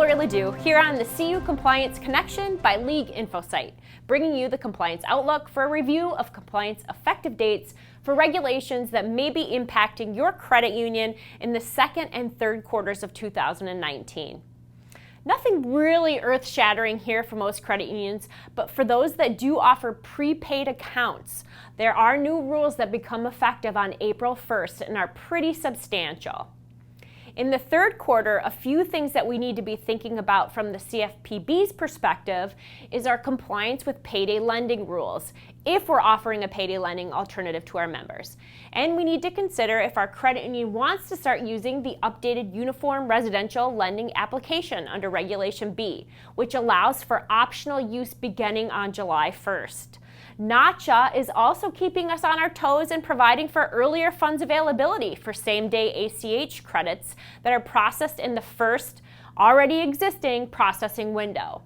Gloria Ledoux here on the CU Compliance Connection by League Info Site, bringing you the Compliance Outlook for a review of compliance effective dates for regulations that may be impacting your credit union in the second and third quarters of 2019. Nothing really earth-shattering here for most credit unions, but for those that do offer prepaid accounts, there are new rules that become effective on April 1st and are pretty substantial. In the third quarter, a few things that we need to be thinking about from the CFPB's perspective is our compliance with payday lending rules, if we're offering a payday lending alternative to our members. And we need to consider if our credit union wants to start using the updated Uniform Residential Lending Application under Regulation B, which allows for optional use beginning on July 1st. NACHA is also keeping us on our toes and providing for earlier funds availability for same-day ACH credits that are processed in the first already existing processing window.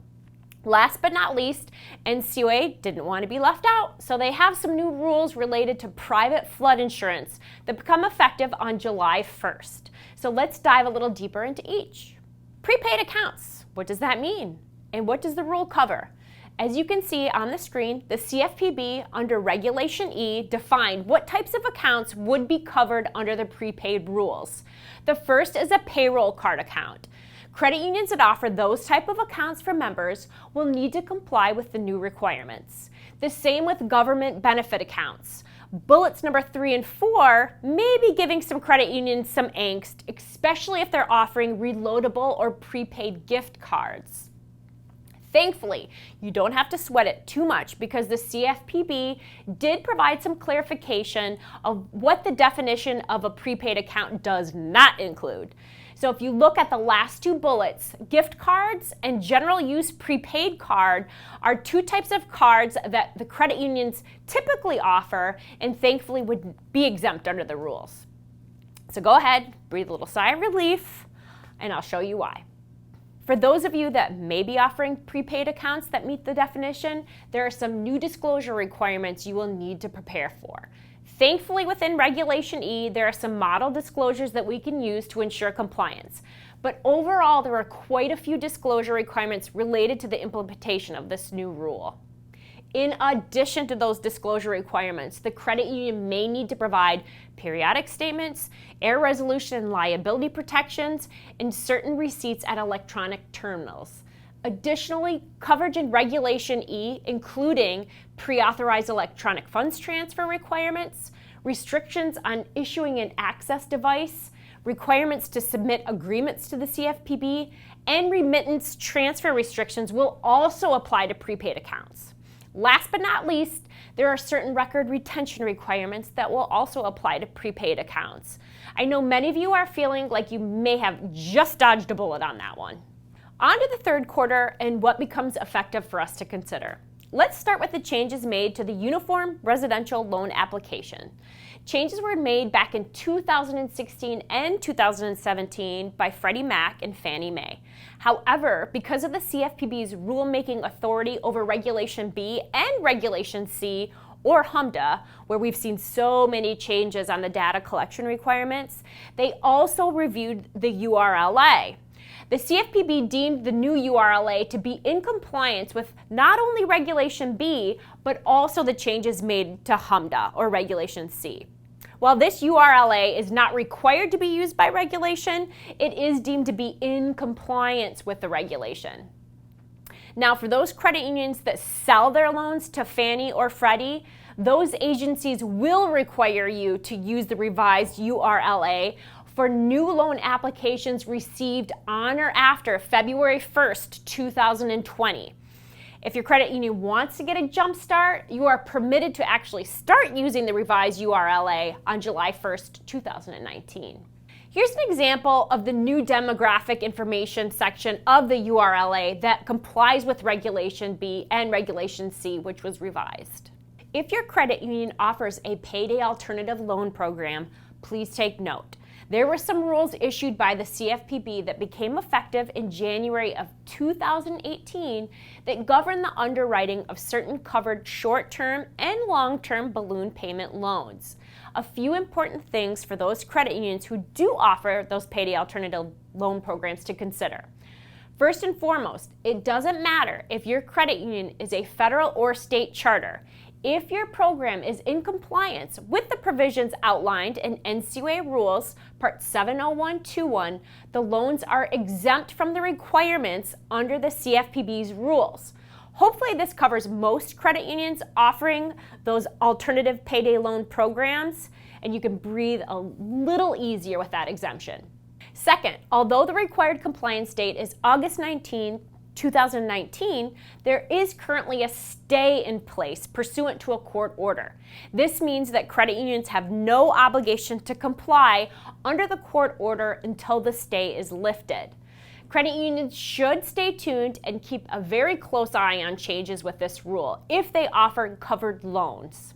Last but not least, NCUA didn't want to be left out, so they have some new rules related to private flood insurance that become effective on July 1st. So let's dive a little deeper into each. Prepaid accounts, what does that mean? And what does the rule cover? As you can see on the screen, the CFPB under Regulation E defined what types of accounts would be covered under the prepaid rules. The first is a payroll card account. Credit unions that offer those type of accounts for members will need to comply with the new requirements. The same with government benefit accounts. Bullets number 3 and 4 may be giving some credit unions some angst, especially if they're offering reloadable or prepaid gift cards. Thankfully, you don't have to sweat it too much because the CFPB did provide some clarification of what the definition of a prepaid account does not include. So if you look at the last two bullets, gift cards and general use prepaid card are two types of cards that the credit unions typically offer and thankfully would be exempt under the rules. So go ahead, breathe a little sigh of relief, and I'll show you why. For those of you that may be offering prepaid accounts that meet the definition, there are some new disclosure requirements you will need to prepare for. Thankfully, within Regulation E, there are some model disclosures that we can use to ensure compliance. But overall, there are quite a few disclosure requirements related to the implementation of this new rule. In addition to those disclosure requirements, the credit union may need to provide periodic statements, error resolution and liability protections, and certain receipts at electronic terminals. Additionally, coverage in Regulation E, including pre-authorized electronic funds transfer requirements, restrictions on issuing an access device, requirements to submit agreements to the CFPB, and remittance transfer restrictions will also apply to prepaid accounts. Last but not least, there are certain record retention requirements that will also apply to prepaid accounts. I know many of you are feeling like you may have just dodged a bullet on that one. On to the third quarter and what becomes effective for us to consider. Let's start with the changes made to the Uniform Residential Loan Application. Changes were made back in 2016 and 2017 by Freddie Mac and Fannie Mae. However, because of the CFPB's rulemaking authority over Regulation B and Regulation C, or HMDA, where we've seen so many changes on the data collection requirements, they also reviewed the URLA. The CFPB deemed the new URLA to be in compliance with not only Regulation B, but also the changes made to HMDA, or Regulation C. While this URLA is not required to be used by regulation, it is deemed to be in compliance with the regulation. Now, for those credit unions that sell their loans to Fannie or Freddie, those agencies will require you to use the revised URLA for new loan applications received on or after February 1st, 2020. If your credit union wants to get a jump start, you are permitted to actually start using the revised URLA on July 1st, 2019. Here's an example of the new demographic information section of the URLA that complies with Regulation B and Regulation C, which was revised. If your credit union offers a payday alternative loan program, please take note. There were some rules issued by the CFPB that became effective in January of 2018 that govern the underwriting of certain covered short-term and long-term balloon payment loans. A few important things for those credit unions who do offer those payday alternative loan programs to consider. First and foremost, it doesn't matter if your credit union is a federal or state charter. If your program is in compliance with the provisions outlined in NCUA Rules, Part 70121, the loans are exempt from the requirements under the CFPB's rules. Hopefully this covers most credit unions offering those alternative payday loan programs, and you can breathe a little easier with that exemption. Second, although the required compliance date is August 19, 2019, there is currently a stay in place pursuant to a court order. This means that credit unions have no obligation to comply under the court order until the stay is lifted. Credit unions should stay tuned and keep a very close eye on changes with this rule if they offer covered loans.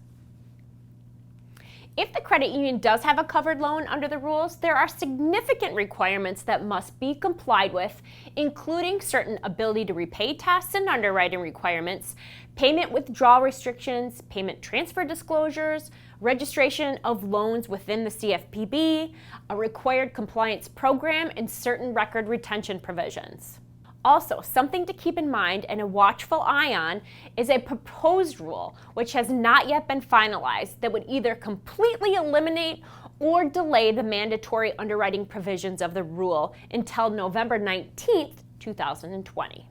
If the credit union does have a covered loan under the rules, there are significant requirements that must be complied with, including certain ability to repay tests and underwriting requirements, payment withdrawal restrictions, payment transfer disclosures, registration of loans within the CFPB, a required compliance program, and certain record retention provisions. Also, something to keep in mind and a watchful eye on is a proposed rule, which has not yet been finalized, that would either completely eliminate or delay the mandatory underwriting provisions of the rule until November 19th, 2020.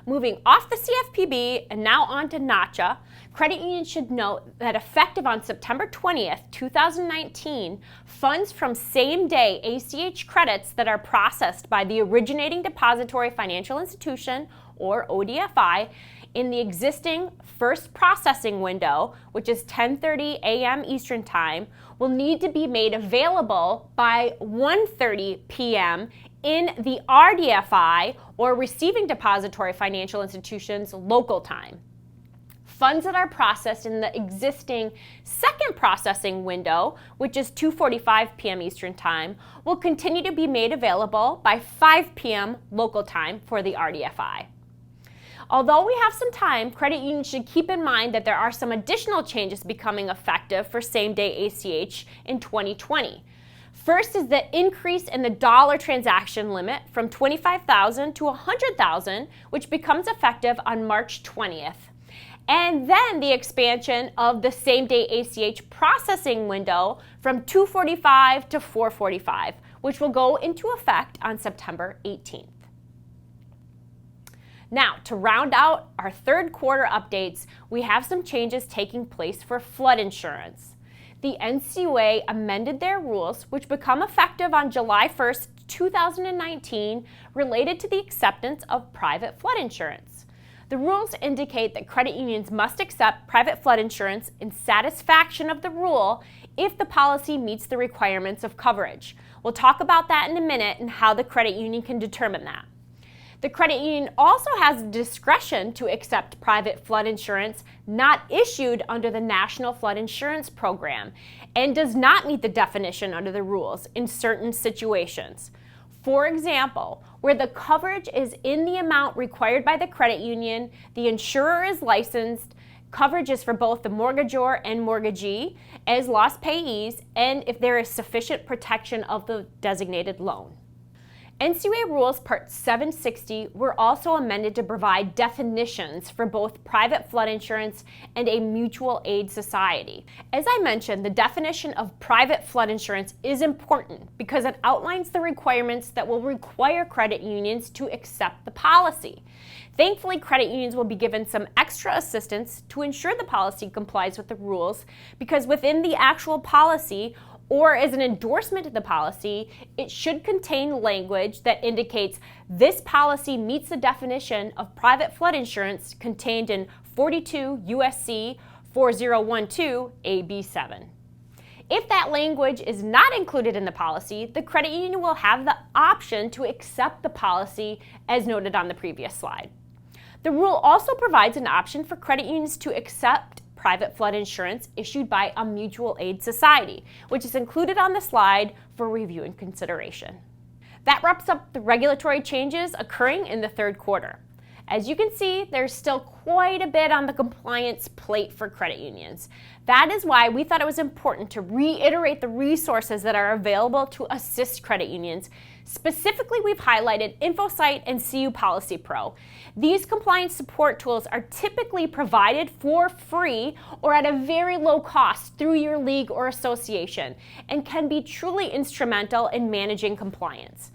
Moving off the CFPB and now on to NACHA, credit unions should note that effective on September 20th, 2019, funds from SameDay ACH credits that are processed by the originating depository financial institution, or ODFI, in the existing first processing window, which is 10:30 a.m. Eastern Time, will need to be made available by 1:30 p.m. in the RDFI, or Receiving Depository Financial Institution's local time. Funds that are processed in the existing second processing window, which is 2:45 p.m. Eastern Time, will continue to be made available by 5 p.m. local time for the RDFI. Although we have some time, credit unions should keep in mind that there are some additional changes becoming effective for SameDay ACH in 2020. First is the increase in the dollar transaction limit from $25,000 to $100,000, which becomes effective on March 20th. And then the expansion of the SameDay ACH processing window from 2:45 to 4:45, which will go into effect on September 18th. Now, to round out our third quarter updates, we have some changes taking place for flood insurance. The NCUA amended their rules, which become effective on July 1st, 2019, related to the acceptance of private flood insurance. The rules indicate that credit unions must accept private flood insurance in satisfaction of the rule if the policy meets the requirements of coverage. We'll talk about that in a minute and how the credit union can determine that. The credit union also has discretion to accept private flood insurance not issued under the National Flood Insurance Program and does not meet the definition under the rules in certain situations. For example, where the coverage is in the amount required by the credit union, the insurer is licensed, coverage is for both the mortgagor and mortgagee as lost payees, and if there is sufficient protection of the designated loan. NCUA Rules Part 760 were also amended to provide definitions for both private flood insurance and a mutual aid society. As I mentioned, the definition of private flood insurance is important because it outlines the requirements that will require credit unions to accept the policy. Thankfully, credit unions will be given some extra assistance to ensure the policy complies with the rules, because within the actual policy, or as an endorsement of the policy, it should contain language that indicates this policy meets the definition of private flood insurance contained in 42 U.S.C. 4012 AB 7. If that language is not included in the policy, the credit union will have the option to accept the policy as noted on the previous slide. The rule also provides an option for credit unions to accept private flood insurance issued by a mutual aid society, which is included on the slide for review and consideration. That wraps up the regulatory changes occurring in the third quarter. As you can see, there's still quite a bit on the compliance plate for credit unions. That is why we thought it was important to reiterate the resources that are available to assist credit unions. Specifically, we've highlighted InfoSight and CU Policy Pro. These compliance support tools are typically provided for free or at a very low cost through your league or association and can be truly instrumental in managing compliance.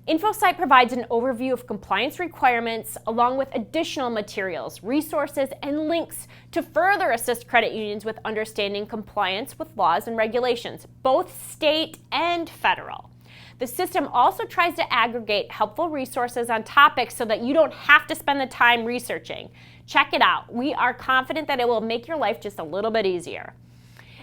InfoSight provides an overview of compliance requirements along with additional materials, resources, and links to further assist credit unions with understanding compliance with laws and regulations, both state and federal. The system also tries to aggregate helpful resources on topics so that you don't have to spend the time researching. Check it out. We are confident that it will make your life just a little bit easier.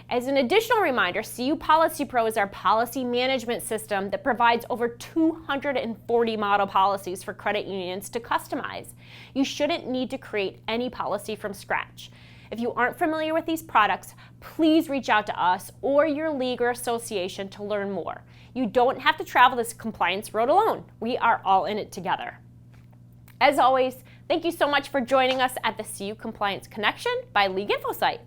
As an additional reminder, CU Policy Pro is our policy management system that provides over 240 model policies for credit unions to customize. You shouldn't need to create any policy from scratch. If you aren't familiar with these products, please reach out to us or your league or association to learn more. You don't have to travel this compliance road alone. We are all in it together. As always, thank you so much for joining us at the CU Compliance Connection by League InfoSight.